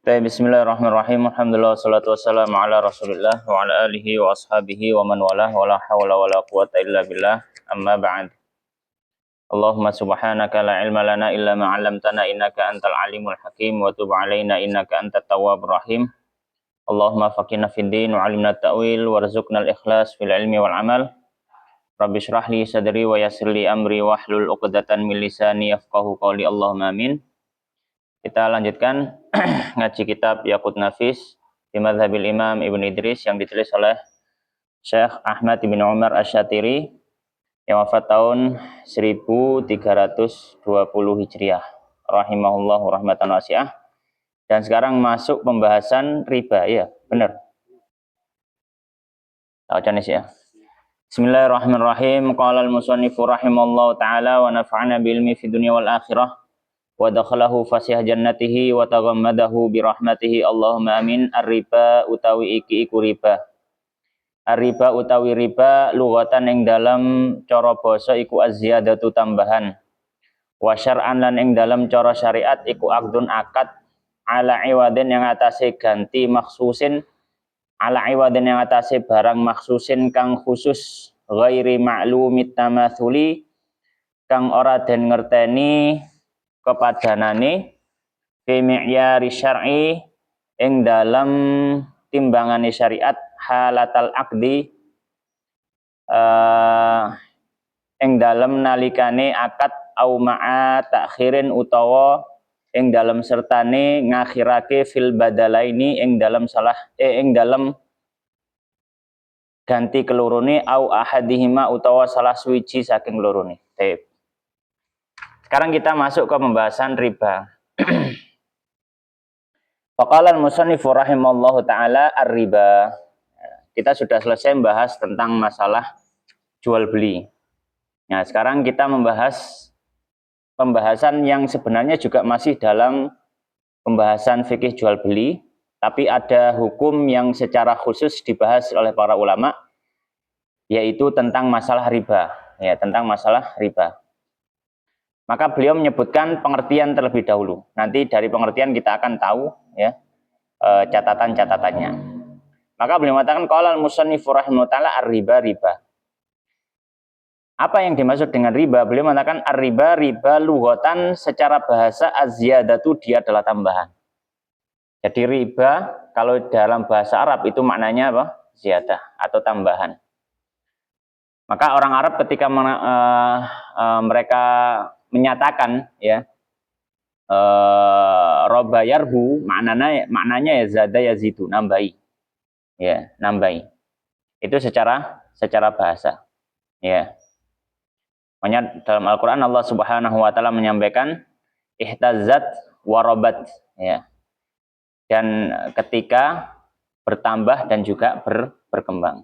Bismillahirrahmanirrahim. Alhamdulillah wassalatu wassalamu ala Rasulillah wa ala alihi wa ashabihi wa man walah wa la haula wa la quwata illa billah. Amma ba'd. Allahumma subhanaka la ilma lana illa ma 'allamtana innaka antal alimul hakim wa tub 'alaina innaka antat tawwabur rahim. Allahumma faqihna fid din wa 'allimna at-ta'wil warzuqna al-ikhlas fil ilmi wal 'amal. Rabbi shrah li sadri wa yassir li amri wahlul 'uqdatan min lisani yafqahu qawli. Allahumma amin. Kita lanjutkan ngaji kitab Yaqut Nafis di Madzhabil Imam Ibn Idris yang ditulis oleh Syekh Ahmad bin Umar Asy-Syatiri yang wafat tahun 1320 Hijriah rahimahullahu rahmatan wasi'ah. Dan sekarang masuk pembahasan riba, ya, benar. Bacaannya sih ya. Bismillahirrahmanirrahim. Qala al-musannifu rahimallahu taala wa nafa'ana bil ilmi fid dunya wal akhirah. Wa dakhalahu fasih jannatihi wa taghammadahu bi rahmatihi Allahumma amin. Ar-riba utawi iki iku riba. Ar-riba utawi riba lughatan ing dalam cara basa iku az-ziyadatu tambahan. Wa syar'an lan ing dalam cara syariat iku aqdun akad ala iwadin yang atase ganti maksusin, ala iwadin yang atase barang maksusin kang khusus ghairi ma'lumit tamatsuli kang ora den ngerteni kepadanane fi mi'yari syar'i ing dalam timbangane syariat halatal aqdi ing dalam nalikane akad au ma'a takhirin utawa ing dalam sertane ngakhirake fil badalaini ing dalam ing dalam ganti kelorone au ahadihima utawa salah suwiji saking lorone. Sekarang kita masuk ke pembahasan riba. Faqala al-musannifu rahimallahu taala ar-riba. Kita sudah selesai membahas tentang masalah jual beli. Nah, sekarang kita membahas pembahasan yang sebenarnya juga masih dalam pembahasan fikih jual beli, tapi ada hukum yang secara khusus dibahas oleh para ulama, yaitu tentang masalah riba. Ya, tentang masalah riba. Maka beliau menyebutkan pengertian terlebih dahulu. Nanti dari pengertian kita akan tahu ya catatan-catatannya. Maka beliau mengatakan qala al-musannifu rahimahullah taala ar-riba riba. Apa yang dimaksud dengan riba? Beliau mengatakan ar-riba riba lughatan secara bahasa az-ziyadatu dia adalah tambahan. Jadi riba kalau dalam bahasa Arab itu maknanya apa? Ziyadah atau tambahan. Maka orang Arab ketika mereka menyatakan ya roba yarbu maknanya ya zada yazidu, nambahi ya, nambahi itu secara bahasa ya. Makanya dalam Al-Qur'an Allah Subhanahu wa taala menyampaikan ihtazzat warabat ya, dan ketika bertambah dan juga berkembang.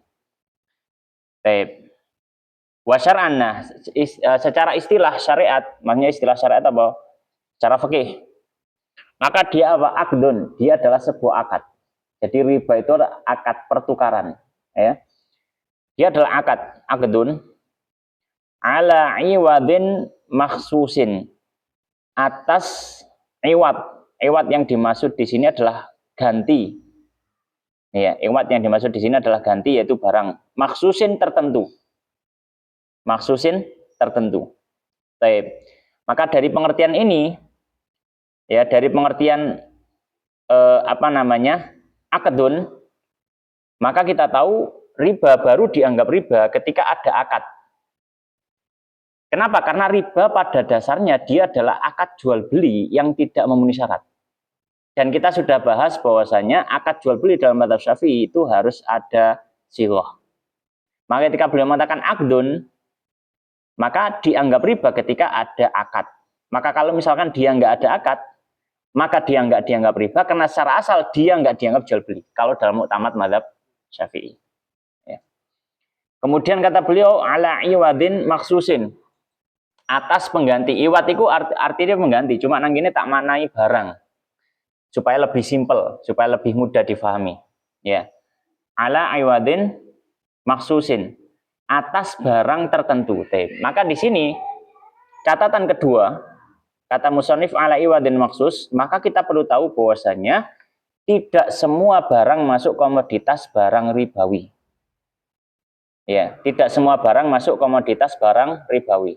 Baik. Wa syar'an, secara istilah syariat, maksudnya istilah syariat apa? Secara fikih. Maka dia apa? Aqdun, dia adalah sebuah akad. Jadi riba itu adalah akad pertukaran, ya. Dia adalah akad, aqdun ala iwadin makhsusin. Atas iwad. Iwad yang dimaksud di sini adalah ganti. Ya, iwad yang dimaksud di sini adalah ganti, yaitu barang makhsusin tertentu. Maksusin tertentu. Baik. Maka dari pengertian ini ya, dari pengertian akadun, maka kita tahu riba baru dianggap riba ketika ada akad. Kenapa? Karena riba pada dasarnya dia adalah akad jual beli yang tidak memenuhi syarat. Dan kita sudah bahas bahwasanya akad jual beli dalam mazhab Syafi'i itu harus ada sighah. Maka ketika beliau mengatakan akdun, maka dianggap riba ketika ada akad. Maka kalau misalkan dia nggak ada akad, maka dia nggak dianggap riba karena secara asal dia nggak dianggap jual beli. Kalau dalam muktamad mazhab Syafi'i. Ya. Kemudian kata beliau ala iwadin maksusin, atas pengganti. Iwad itu artinya pengganti. Cuma nang ini tak manai barang supaya lebih simpel, supaya lebih mudah difahami. Ya, ala iwadin maksusin, atas barang tertentu. Maka di sini catatan kedua, kata musannif ala iwadin maksus, maka kita perlu tahu bahwasanya tidak semua barang masuk komoditas barang ribawi. Ya, tidak semua barang masuk komoditas barang ribawi.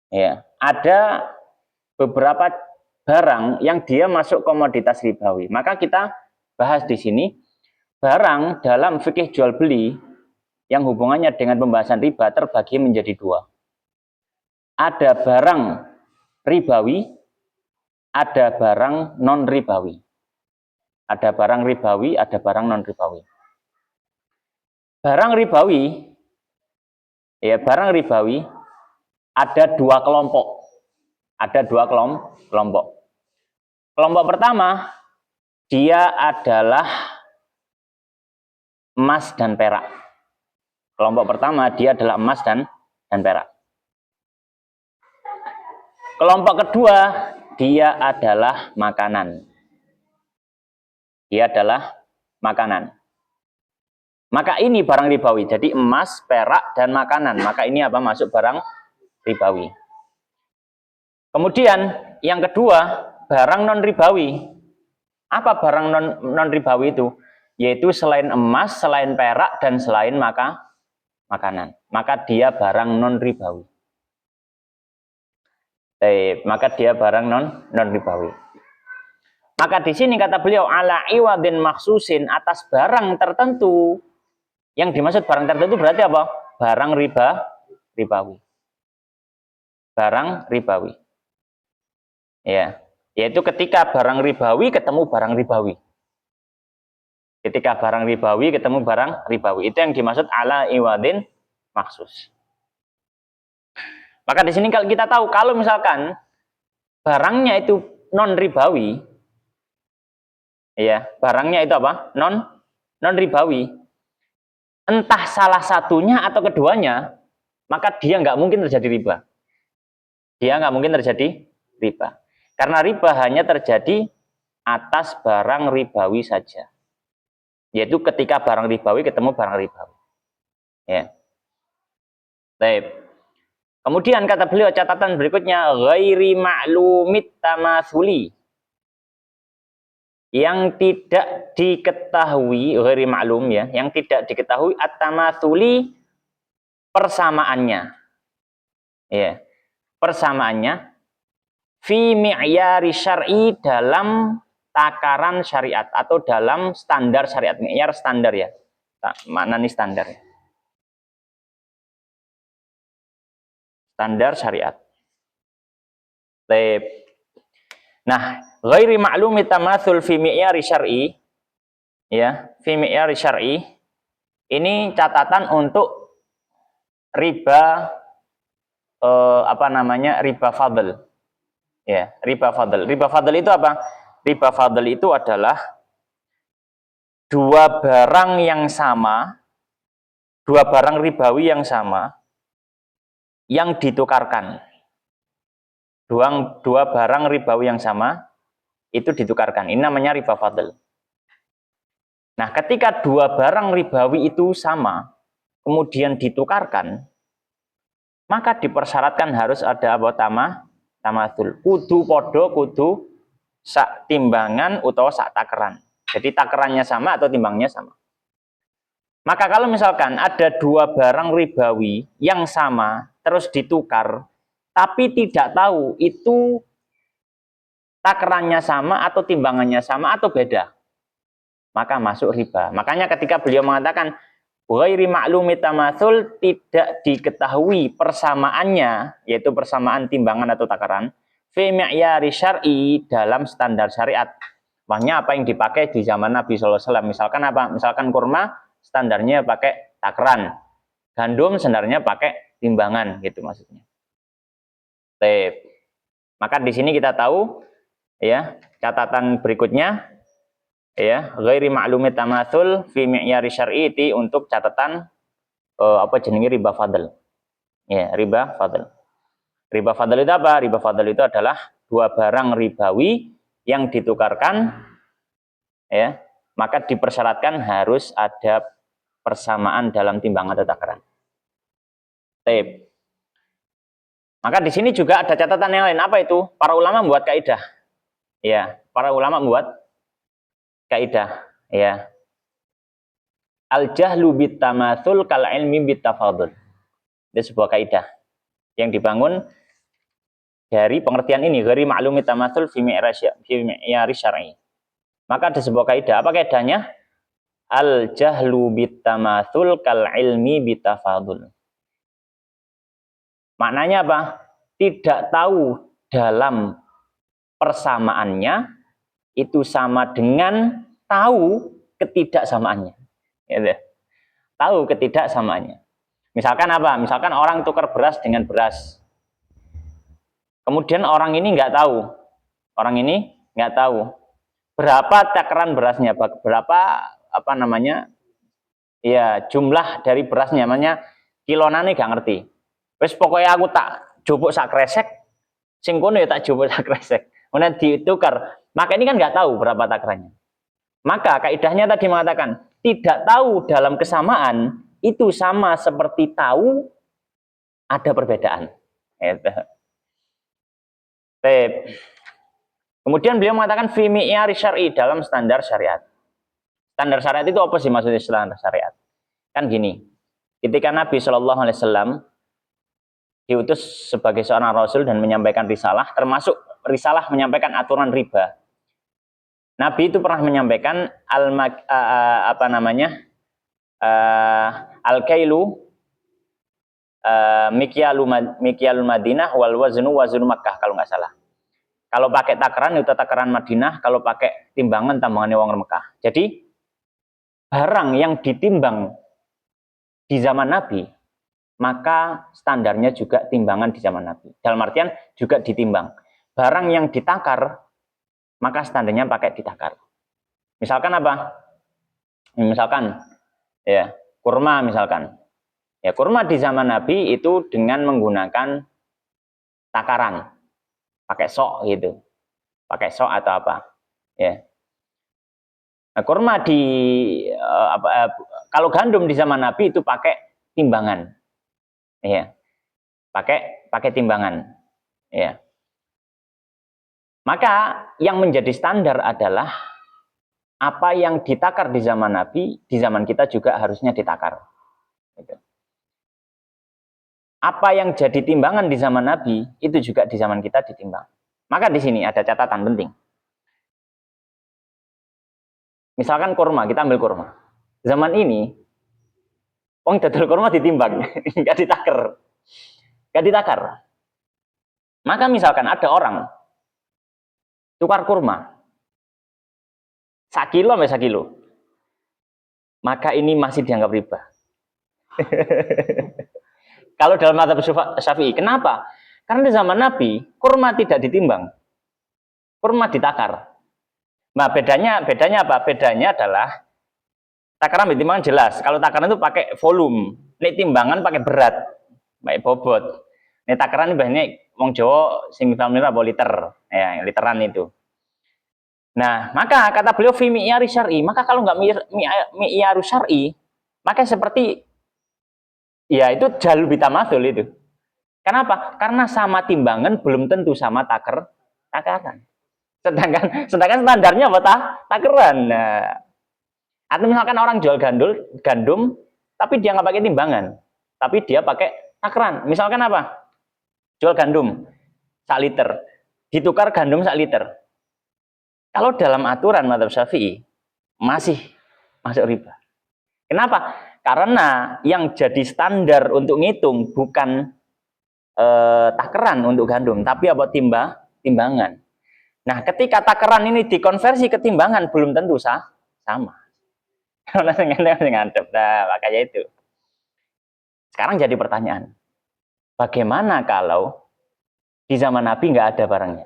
Ya, ada beberapa barang yang dia masuk komoditas ribawi. Maka kita bahas di sini barang dalam fikih jual beli yang hubungannya dengan pembahasan riba terbagi menjadi dua. Ada barang ribawi, ada barang non ribawi. Ada barang ribawi, ada barang non ribawi. Barang ribawi, ya barang ribawi ada dua kelompok. Ada dua kelompok. Kelompok pertama, dia adalah emas dan perak. Kelompok pertama, dia adalah emas dan perak. Kelompok kedua, dia adalah makanan. Dia adalah makanan. Maka ini barang ribawi. Jadi emas, perak, dan makanan. Maka ini apa? Masuk barang ribawi. Kemudian yang kedua, barang non ribawi. Apa barang non ribawi itu? Yaitu selain emas, selain perak, dan selain makanan. Maka dia barang non ribawi. Maka dia barang non ribawi. Maka di sini kata beliau ala iwadin maksusin, atas barang tertentu. Yang dimaksud barang tertentu berarti apa? Barang ribawi. Barang ribawi. Ya, yaitu ketika barang ribawi ketemu barang ribawi. Ketika barang ribawi ketemu barang ribawi, itu yang dimaksud ala iwadin maksus. Maka di sini kalau kita tahu kalau misalkan barangnya itu non ribawi, ya barangnya itu apa? Non ribawi. Entah salah satunya atau keduanya, maka dia nggak mungkin terjadi riba. Dia nggak mungkin terjadi riba. Karena riba hanya terjadi atas barang ribawi saja. Yaitu ketika barang ribawi ketemu barang ribawi. Ya. Baik. Kemudian kata beliau catatan berikutnya ghairi ma'lumit tamatsuli. Yang tidak diketahui ghairi ma'lum ya, yang tidak diketahui at-tamatsuli persamaannya. Ya. Persamaannya fi mi'yari syar'i dalam takaran syariat atau dalam standar syariat. Mi'yar standar ya. Maknanya standar ya. Standar syariat. Nah, ghairi ma'lumi tamatsul fi mi'yari syar'i ya, fi mi'yari syar'i ini catatan untuk riba riba fadl. Ya, riba fadl. Riba fadl itu apa? Riba fadl itu adalah dua barang yang sama, dua barang ribawi yang sama yang ditukarkan. Dua barang ribawi yang sama itu ditukarkan. Ini namanya riba fadl. Nah, ketika dua barang ribawi itu sama, kemudian ditukarkan, maka dipersyaratkan harus ada apa? Tamatsul. Kudu podo, kudu sak timbangan atau sak takeran. Jadi takerannya sama atau timbangnya sama. Maka kalau misalkan ada dua barang ribawi yang sama, terus ditukar, tapi tidak tahu itu takerannya sama atau timbangannya sama atau beda, maka masuk riba. Makanya ketika beliau mengatakan ghairi ma'lumi tamatsul, tidak diketahui persamaannya, yaitu persamaan timbangan atau takaran, fi mi'yari syar'i dalam standar syariat. Makanya apa yang dipakai di zaman Nabi SAW. Misalkan apa? Misalkan kurma, standarnya pakai takaran. Gandum standarnya pakai timbangan, gitu maksudnya. Maka di sini kita tahu ya, catatan berikutnya ya, ghairi ma'lumi tamatsul fi mi'yari syar'i untuk catatan jenenge riba fadl. Ya, riba fadl. Riba fadl itu apa? Riba fadl itu adalah dua barang ribawi yang ditukarkan ya, maka dipersyaratkan harus ada persamaan dalam timbangan atau takaran. Maka di sini juga ada catatan yang lain. Apa itu? Para ulama membuat kaidah. Ya, para ulama membuat kaidah, ya. Al jahlu bitamatsul kal ilmi bitafadul. Itu sebuah kaidah yang dibangun dari pengertian ini, dari ma'lumi tamatsul fi mi'yari syar'i. Maka ada sebuah kaidah. Apa kaidahnya? Al jahlu bitamatsul kal ilmi bitafadul. Maknanya apa? Tidak tahu dalam persamaannya itu sama dengan tahu ketidaksamaannya. Gitu. Tahu ketidaksamaannya. Misalkan apa? Misalkan orang tukar beras dengan beras. Kemudian orang ini nggak tahu. Orang ini nggak tahu berapa takaran berasnya, berapa apa namanya? Ya, jumlah dari berasnya, namanya kilonane gak ngerti. Wes pokoknya aku tak jupuk sak kresek, sing kono ya tak jupuk sak kresek. Kemudian ditukar. Maka ini kan nggak tahu berapa takarannya. Maka kaidahnya tadi mengatakan tidak tahu dalam kesamaan itu sama seperti tahu ada perbedaan. Kemudian beliau mengatakan fi mi'yari syar'i, dalam standar syariat. Standar syariat itu apa sih maksudnya standar syariat? Kan gini, ketika Nabi Shallallahu Alaihi Wasallam diutus sebagai seorang rasul dan menyampaikan risalah, termasuk risalah menyampaikan aturan riba. Nabi itu pernah menyampaikan al-kailu mikyalul Madinah wal waznu Makkah, kalau nggak salah. Kalau pakai takaran itu takaran Madinah, kalau pakai timbangan timbangannya wong Mekah. Jadi barang yang ditimbang di zaman Nabi, maka standarnya juga timbangan di zaman Nabi. Dalam artian juga ditimbang. Barang yang ditakar, maka standarnya pakai ditakar. Misalkan apa? Misalkan ya, kurma misalkan. Ya, kurma di zaman Nabi itu dengan menggunakan takaran. Pakai sok gitu. Pakai sok atau apa. Ya. Nah, kurma kalau gandum di zaman Nabi itu pakai timbangan. Ya. Pakai timbangan. Ya. Maka yang menjadi standar adalah apa yang ditakar di zaman Nabi, di zaman kita juga harusnya ditakar. Gitu. Apa yang jadi timbangan di zaman Nabi, itu juga di zaman kita ditimbang. Maka di sini ada catatan penting. Misalkan kurma, kita ambil kurma. Zaman ini, wong dodol kurma ditimbang, nggak ditakar. Nggak ditakar. Maka misalkan ada orang tukar kurma, 1 kilo sampai 1 kilo, maka ini masih dianggap riba. Kalau dalam mazhab Syafi'i, kenapa? Karena di zaman Nabi, kurma tidak ditimbang. Kurma ditakar. Nah, bedanya apa? Bedanya adalah takaran timbangan jelas. Kalau takaran itu pakai volume, ini timbangan pakai berat, pakai bobot. Ini takaran ini biasanya wong Jawa sing familiar apa liter, ya, literan itu. Nah, maka kata beliau fi mi'yari syar'i, maka kalau nggak mi'yaru syar'i, maka seperti ya itu jalur bitamatsul itu. Kenapa? Karena sama timbangan belum tentu sama takaran. Sedangkan standarnya apa takaran. Nah, atau misalkan orang jual gandum, tapi dia nggak pakai timbangan, tapi dia pakai takaran. Misalkan apa? Jual gandum 1 liter, ditukar gandum 1 liter. Kalau dalam aturan mazhab Syafi'i masih masuk riba. Kenapa? Karena yang jadi standar untuk ngitung bukan takaran untuk gandum, tapi apa timbangan. Nah, ketika takaran ini dikonversi ke timbangan belum tentu sama. Nah, makanya itu. Sekarang jadi pertanyaan, bagaimana kalau di zaman Nabi nggak ada barangnya?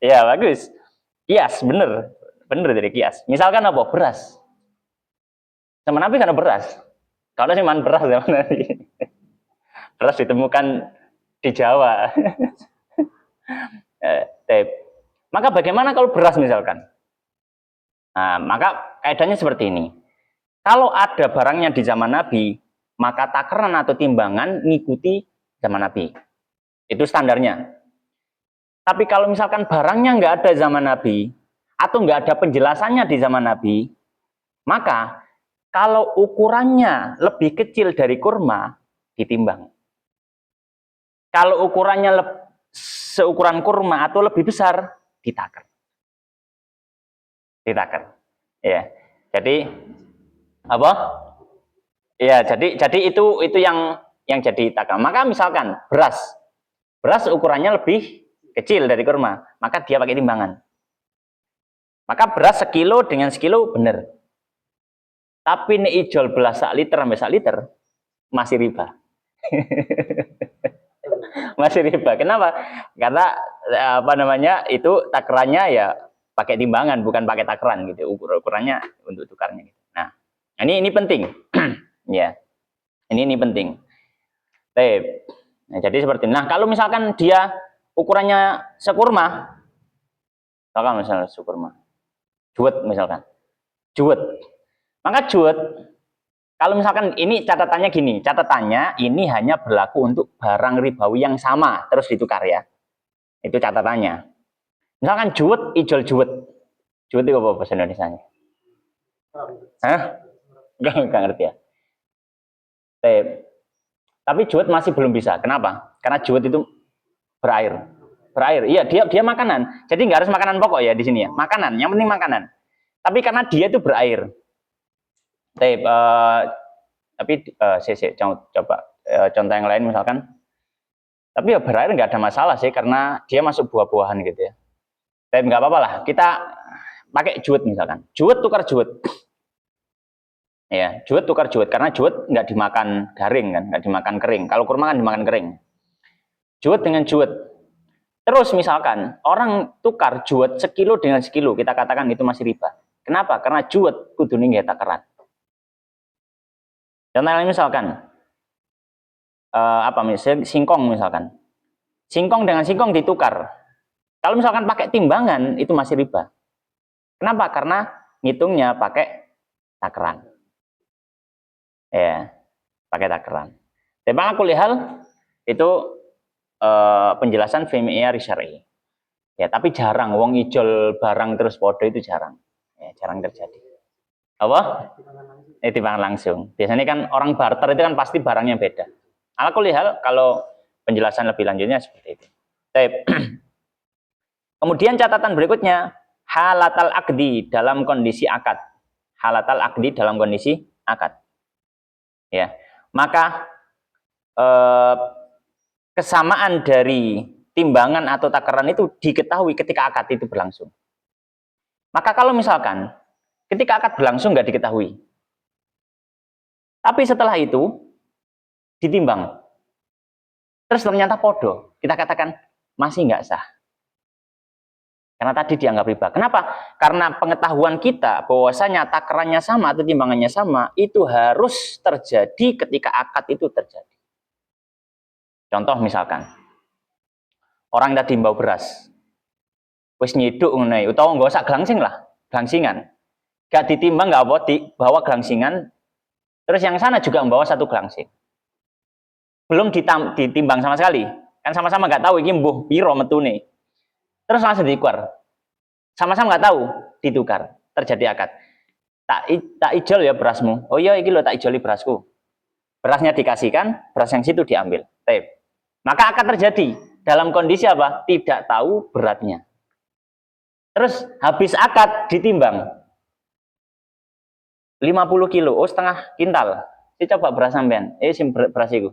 Ya bagus. Kias, bener dari kias. Misalkan apa? Beras. Zaman Nabi kan ada beras. Kalau sih man beras zaman Nabi. Beras ditemukan di Jawa. Maka bagaimana kalau beras misalkan? Nah, maka kaidahnya seperti ini. Kalau ada barangnya di zaman Nabi, maka takaran atau timbangan ngikuti zaman Nabi. Itu standarnya. Tapi kalau misalkan barangnya nggak ada zaman Nabi, atau nggak ada penjelasannya di zaman Nabi, maka kalau ukurannya lebih kecil dari kurma, ditimbang. Kalau ukurannya seukuran kurma atau lebih besar, ditakar. Ditakar. Ya. Jadi apa? Ya, jadi itu yang jadi takar. Maka misalkan beras ukurannya lebih kecil dari kurma, maka dia pakai timbangan. Maka beras sekilo dengan sekilo benar. Tapi nek ijol belas sak liter sampai sak liter masih riba. Masih riba. Kenapa? Karena apa namanya? Itu takarannya ya pakai timbangan bukan pakai takaran gitu. Ukurannya untuk tukarnya gitu. Nah, ini penting. Ya. Ini penting. Nah, jadi seperti ini. Nah, kalau misalkan dia ukurannya sekurma, misalkan sekurma, juwet misalkan, juwet. Maka juwet, kalau misalkan ini catatannya gini, catatannya ini hanya berlaku untuk barang ribawi yang sama, terus ditukar ya. Itu catatannya. Misalkan juwet, ijol juwet. Juwet itu apa bahasa Indonesianya? Hah? Enggak ngerti ya. Tapi juwet masih belum bisa. Kenapa? Karena juwet itu berair. Berair. Iya, dia makanan. Jadi nggak harus makanan pokok ya di sini ya. Makanan, yang penting makanan. Tapi karena dia itu berair. Coba contoh yang lain misalkan. Tapi ya berair nggak ada masalah sih karena dia masuk buah-buahan gitu ya. Tapi nggak apa-apa lah. Kita pakai juwet misalkan. Juwet tukar juwet. Ya, juwet tukar juwet karena juwet nggak dimakan garing kan, nggak dimakan kering. Kalau kurma kan dimakan kering. Juwet dengan juwet. Terus misalkan orang tukar juwet sekilo dengan sekilo, kita katakan itu masih riba. Kenapa? Karena juwet kudu nggih takaran. Contoh lain misalkan singkong misalkan. Singkong dengan singkong ditukar. Kalau misalkan pakai timbangan itu masih riba. Kenapa? Karena ngitungnya pakai takaran. Ya, pakai takaran. Tapi aku lihat itu penjelasan FMIA Syar'i. Ya, tapi jarang wong ijol barang terus podo itu jarang. Ya, jarang terjadi. Apa? Timbangan langsung. Biasanya kan orang barter itu kan pasti barangnya beda. Aku lihat kalau penjelasan lebih lanjutnya seperti itu. Kemudian catatan berikutnya, halatal akdi dalam kondisi akad. Halatal akdi dalam kondisi akad. Ya, maka kesamaan dari timbangan atau takaran itu diketahui ketika akad itu berlangsung. Maka kalau misalkan ketika akad berlangsung nggak diketahui, tapi setelah itu ditimbang, terus ternyata podo, kita katakan masih nggak sah. Karena tadi dianggap riba. Kenapa? Karena pengetahuan kita bahwasanya takarannya sama atau timbangannya sama, itu harus terjadi ketika akad itu terjadi. Contoh misalkan, orang tadi mbau beras, wis nyiduk ngene, utawa nggak usah glangsing lah, glangsingan. Gak ditimbang nggak apa, dibawa glangsingan, terus yang sana juga membawa satu glangsing. Belum ditimbang sama sekali, kan sama-sama nggak tahu ini mbuh piro metune. Terus langsung diikar. Sama-sama nggak tahu, ditukar. Terjadi akad. Tak ijol ya berasmu. Oh iya, ini lo tak ijoli berasku. Berasnya dikasihkan, beras yang situ diambil. Maka akad terjadi. Dalam kondisi apa? Tidak tahu beratnya. Terus habis akad ditimbang. 50 kilo, oh setengah kintal. Saya coba beras sampean. Beras itu.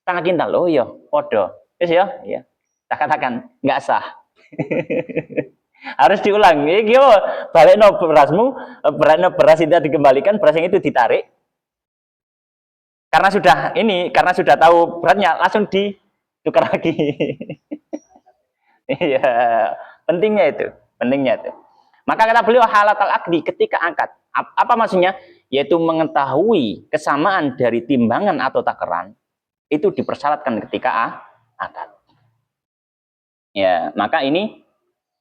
Setengah kintal. Oh iya, podo. Ya, iya. Tak katakan, nggak sah. Harus diulang. Iki balik no berasmu, beras itu dikembalikan, beras yang itu ditarik. Karena sudah tahu beratnya, langsung ditukar lagi. Iya, pentingnya itu. Maka kata beliau halatal akdi ketika akad. Apa maksudnya? Yaitu mengetahui kesamaan dari timbangan atau takaran itu dipersyaratkan ketika akad. Ya, maka ini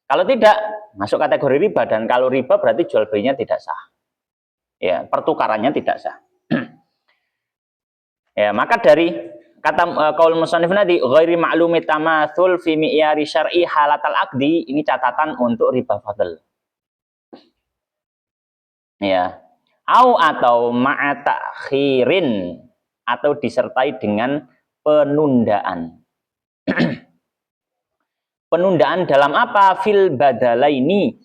kalau tidak masuk kategori riba, dan kalau riba berarti jual belinya tidak sah. Ya, pertukarannya tidak sah. Ya, maka dari kata qaul musannif nadi ghairi ma'lumi tamatsul fi mi'yari syar'i halatal aqdi, ini catatan untuk riba fadl. Ya. Atau ma'a ta'khirin, atau disertai dengan penundaan. Penundaan dalam apa? Fil badalaini,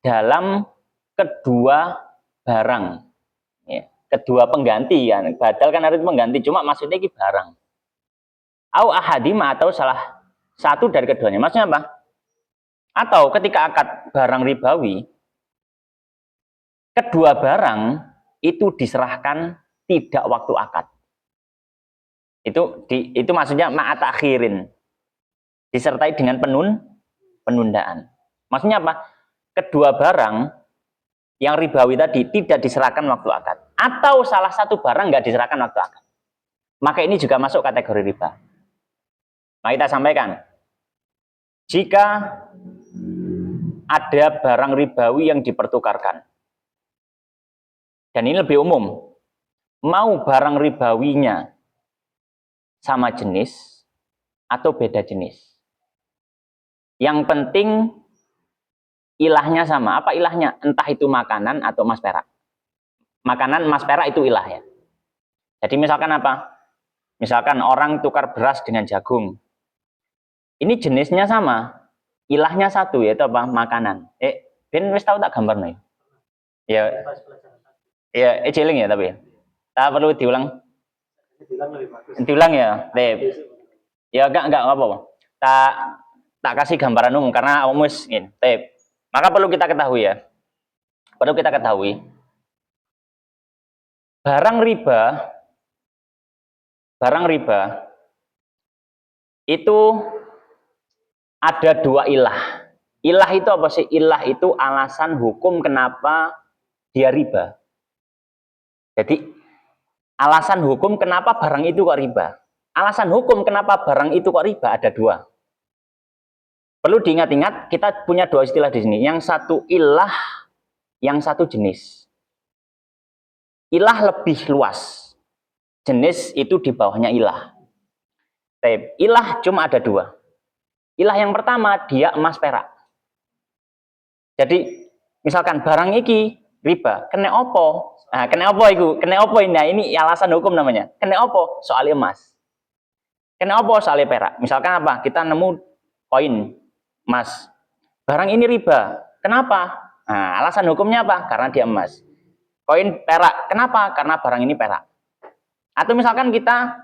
dalam kedua barang. Ya, kedua pengganti ya. Badal kan artinya pengganti, cuma maksudnya ini barang. Ahadima, atau salah satu dari keduanya. Maksudnya apa? Atau ketika akad barang ribawi, kedua barang itu diserahkan tidak waktu akad. Itu maksudnya ma'at akhirin, disertai dengan penundaan. Maksudnya apa? Kedua barang yang ribawi tadi tidak diserahkan waktu akad, atau salah satu barang nggak diserahkan waktu akad, maka ini juga masuk kategori riba. Nah, kita sampaikan, jika ada barang ribawi yang dipertukarkan, dan ini lebih umum, mau barang ribawinya sama jenis atau beda jenis, yang penting ilahnya sama. Apa ilahnya? Entah itu makanan atau emas perak. Makanan, emas perak itu ilah ya. Jadi misalkan apa? Misalkan orang tukar beras dengan jagung. Ini jenisnya sama, ilahnya satu, yaitu apa? Makanan. Ben wis tahu tak gambar nih? Ya. Ya, jeling ya tapi. Tak perlu diulang. Diulang ya. Ya enggak apa-apa. Tak kasih gambaran umum karena umum ini. Maka perlu kita ketahui ya. Perlu kita ketahui, barang riba itu ada dua ilah. Ilah itu apa sih? Ilah itu alasan hukum kenapa dia riba. Jadi alasan hukum kenapa barang itu kok riba. Alasan hukum kenapa barang itu kok riba ada dua. Perlu diingat-ingat, kita punya dua istilah di sini. Yang satu ilah, yang satu jenis. Ilah lebih luas. Jenis itu di bawahnya ilah. Ilah cuma ada dua. Ilah yang pertama, dia emas perak. Jadi, misalkan barang iki riba, kena opo? Nah, kena opo itu? Kena opo ini? Nah, ini alasan hukum namanya. Kena opo? Soal emas. Kena opo? Soal perak. Misalkan apa? Kita nemu koin emas. Barang ini riba. Kenapa? Nah, alasan hukumnya apa? Karena dia emas. Koin perak. Kenapa? Karena barang ini perak. Atau misalkan kita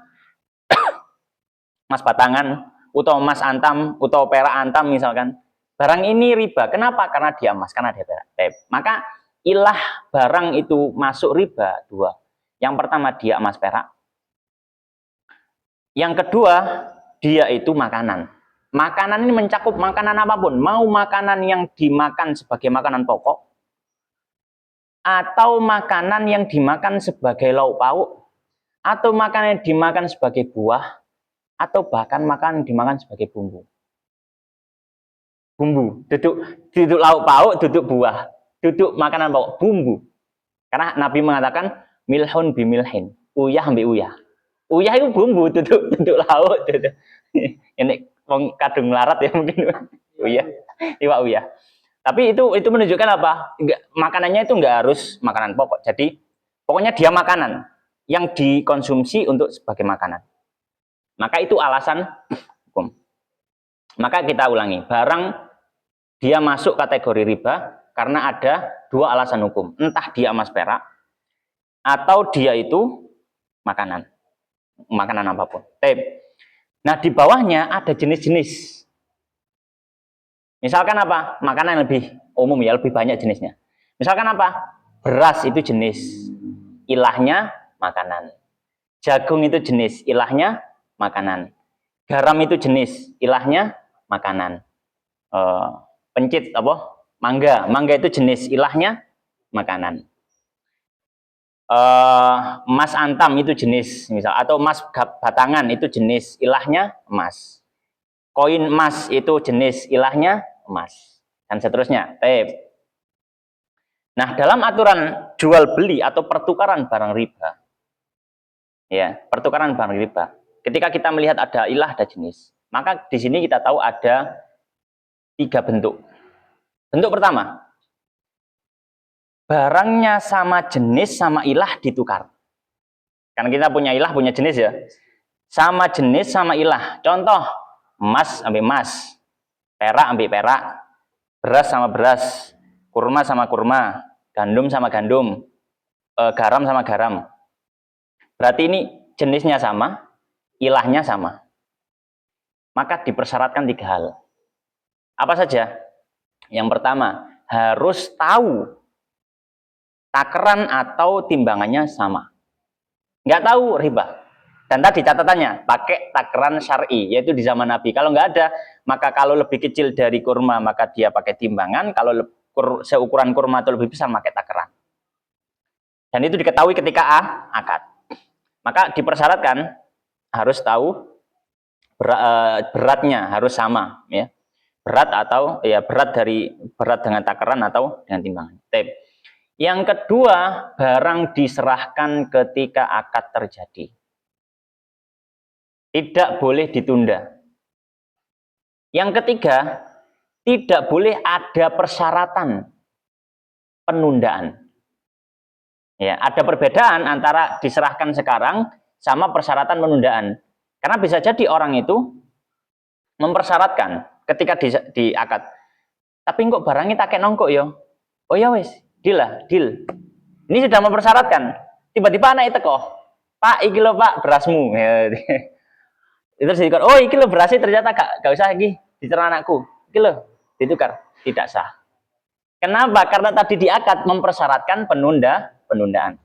emas batangan, atau emas antam, atau perak antam misalkan. Barang ini riba. Kenapa? Karena dia emas, karena dia perak. Maka ilah barang itu masuk riba dua. Yang pertama dia emas perak. Yang kedua dia itu makanan. Makanan ini mencakup makanan apapun. Mau makanan yang dimakan sebagai makanan pokok, atau makanan yang dimakan sebagai lauk pauk, atau makanan yang dimakan sebagai buah, atau bahkan makanan yang dimakan sebagai bumbu. Bumbu, duduk lauk pauk, duduk buah, duduk makanan pokok, bumbu. Karena Nabi mengatakan milhun bimilhin, uyah ambil uyah. Uyah itu bumbu, duduk lauk, duduk. Ini kadung larat ya mungkin. Uyah, iwak uyah. Tapi itu menunjukkan apa? Makanannya itu enggak harus makanan pokok. Jadi pokoknya dia makanan yang dikonsumsi untuk sebagai makanan. Maka itu alasan hukum. Maka kita ulangi, barang dia masuk kategori riba karena ada dua alasan hukum. Entah dia emas perak atau dia itu makanan. Makanan apapun. Nah, di bawahnya ada jenis-jenis. Misalkan apa? Makanan yang lebih umum ya, lebih banyak jenisnya. Misalkan apa? Beras itu jenis, ilahnya makanan. Jagung itu jenis, ilahnya makanan. Garam itu jenis, ilahnya makanan. Pencit apa? Mangga itu jenis, ilahnya makanan. Emas antam itu jenis, misal, atau emas batangan itu jenis, ilahnya emas. Koin emas itu jenis, ilahnya emas, dan seterusnya. Nah, dalam aturan jual beli atau pertukaran barang riba, ya, pertukaran barang riba, Ketika kita melihat ada ilah, ada jenis, maka di sini kita tahu ada 3 bentuk. Bentuk pertama, barangnya sama jenis sama ilah ditukar. Karena kita punya ilah, punya jenis ya. Sama jenis sama ilah. Contoh, emas ambil emas, perak ambil perak, beras sama beras, kurma sama kurma, gandum sama gandum, garam sama garam. Berarti ini jenisnya sama, ilahnya sama. Maka dipersyaratkan 3 hal. Apa saja? Yang pertama, harus tahu takaran atau timbangannya sama. Nggak tahu, riba. Dan tadi catatannya, pakai takaran syar'i, yaitu di zaman Nabi. Kalau nggak ada, maka kalau lebih kecil dari kurma, maka dia pakai timbangan. Kalau seukuran kurma atau lebih besar, pakai takaran. Dan itu diketahui ketika akad. Maka dipersyaratkan, harus tahu beratnya, harus sama. Ya. Berat atau ya berat dengan takaran atau dengan timbangan. Yang kedua, barang diserahkan ketika akad terjadi. Tidak boleh ditunda. Yang ketiga, tidak boleh ada persyaratan penundaan. Ya, ada perbedaan antara diserahkan sekarang sama persyaratan penundaan. Karena bisa jadi orang itu mempersyaratkan ketika di akad. Tapi kok barangnya tak kayak nongkok ya? Oh ya wes, deal. Ini sudah mempersyaratkan. Tiba-tiba anak itu kok, Pak, iki lo Pak berasmu. Ya. Itu dikatakan, oh iki lo berasnya ternyata gak usah lagi dicerah anakku. Iki lo ditukar, tidak sah. Kenapa? Karena tadi di akad mempersyaratkan penundaan.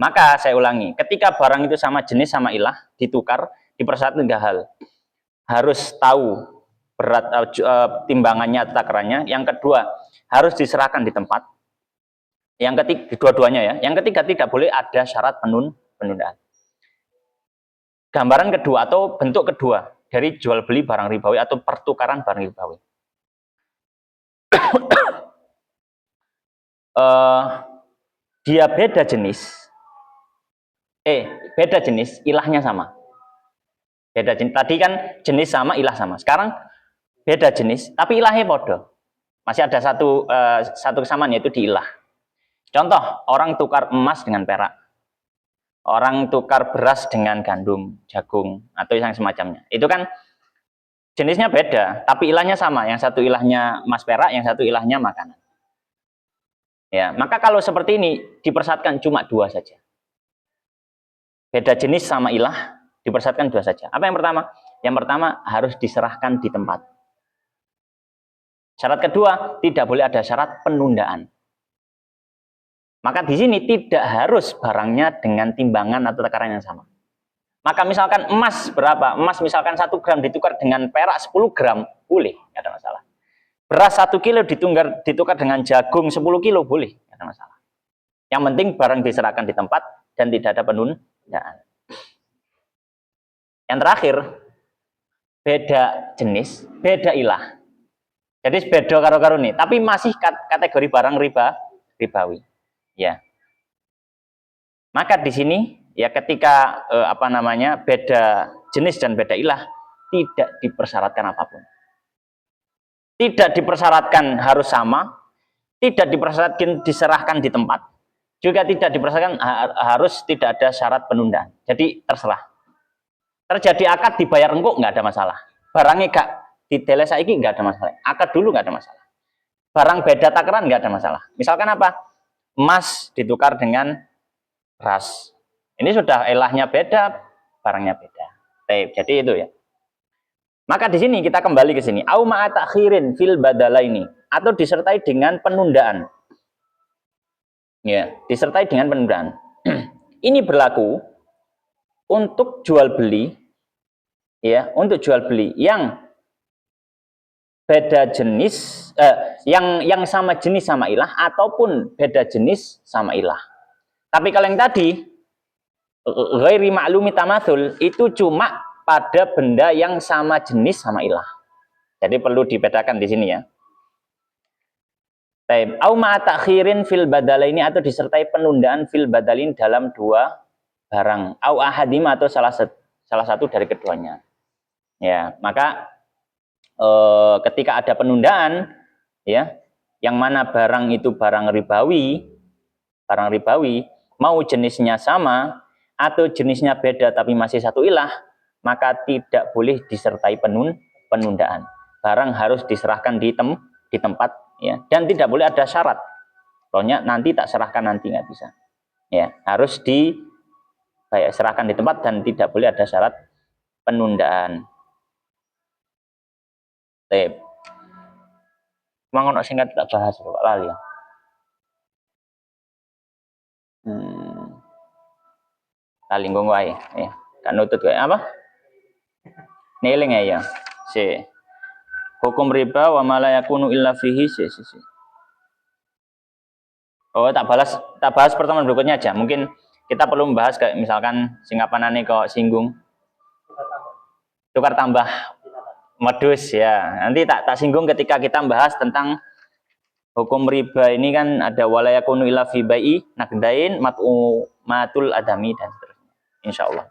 Maka saya ulangi, ketika barang itu sama jenis sama ilah ditukar, dipersyaratkan 3 hal. Harus tahu berat timbangannya atau takarannya. Yang kedua, harus diserahkan di tempat. Yang ketiga, dua-duanya ya. Yang ketiga, tidak boleh ada syarat penundaan. Gambaran kedua atau bentuk kedua dari jual beli barang ribawi atau pertukaran barang ribawi. Dia beda jenis. Beda jenis, ilahnya sama. Beda jenis. Tadi kan jenis sama, ilah sama. Sekarang beda jenis, tapi ilahnya podo. Masih ada satu kesamaan, yaitu di ilah. Contoh, orang tukar emas dengan perak. Orang tukar beras dengan gandum, jagung, atau yang semacamnya. Itu kan jenisnya beda, tapi ilahnya sama. Yang satu ilahnya emas perak, yang satu ilahnya makanan. Ya, maka kalau seperti ini dipersyaratkan cuma 2 saja. Beda jenis sama ilah dipersyaratkan 2 saja. Apa yang pertama? Yang pertama harus diserahkan di tempat. Syarat kedua, tidak boleh ada syarat penundaan. Maka di sini tidak harus barangnya dengan timbangan atau takaran yang sama. Maka misalkan emas berapa? Emas misalkan 1 gram ditukar dengan perak 10 gram, boleh, tidak ada masalah. Beras 1 kilo ditukar dengan jagung 10 kilo, boleh, tidak ada masalah. Yang penting barang diserahkan di tempat dan tidak ada penundaan. Yang terakhir, beda jenis, beda ilah. Jadi beda karo-karo nih, tapi masih kategori barang ribawi. Ya. Maka di sini ya ketika beda jenis dan beda ilah tidak dipersyaratkan apapun. Tidak dipersyaratkan harus sama, tidak dipersyaratkan diserahkan di tempat, juga tidak dipersyaratkan harus tidak ada syarat penundaan. Jadi terserah. Terjadi akad dibayar engkau nggak ada masalah. Barangnya gak ditele saiki nggak ada masalah. Akad dulu nggak ada masalah. Barang beda takaran nggak ada masalah. Misalkan apa? Emas ditukar dengan beras. Ini sudah ilahnya beda, barangnya beda. Jadi itu ya. Maka di sini kita kembali ke sini. Au ma'a ta'khirin fil badalaini, atau disertai dengan penundaan. Ya, disertai dengan penundaan. Ini berlaku untuk jual beli, ya, untuk jual beli yang beda jenis, yang sama jenis sama ilah ataupun beda jenis sama ilah. Tapi kalau yang tadi ghairi ma'lumi tamatsul itu cuma pada benda yang sama jenis sama ilah. Jadi perlu dibedakan di sini ya. Taib au ma'a ta'khirin fil badalaini, atau disertai penundaan fil badalin dalam 2 barang, au ahadim atau salah salah satu dari keduanya. Ya, maka ketika ada penundaan, ya, yang mana barang itu barang ribawi, mau jenisnya sama atau jenisnya beda tapi masih satu ilah, maka tidak boleh disertai penundaan. Barang harus diserahkan di tempat, ya, dan tidak boleh ada syarat. Pokoknya nanti tak serahkan, nanti nggak bisa. Ya, harus serahkan di tempat dan tidak boleh ada syarat penundaan. Tep. Mangono singkat tak bahas kok lali ya. Lali nggo wae, ya. Kan nutut kayak apa? Neling ya. Si. Hukum riba wa ma la yakunu illa fihi si. Oh, tak bahas pertemuan berikutnya aja. Mungkin kita perlu membahas kayak misalkan singkapanane kok singgung tukar tambah modus ya. Nanti tak singgung ketika kita membahas tentang hukum riba ini kan ada walayakunu illa fi bai'i nakdain matul adami dan seterusnya. Insyaallah.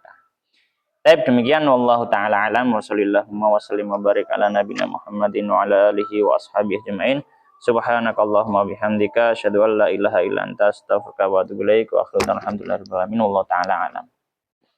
Baik, demikian wallahu taala alam wa sallallahu wa sallim wa barik ala nabiyina Muhammadin wa ala alihi wa ashabihi ajmain. Subhanakallahumma bihamdika asyhadu an la ilaha illa anta astaghfiruka wa atubu ilaik wa akhiru alhamdulillahi rabbil alamin wallahu taala alam.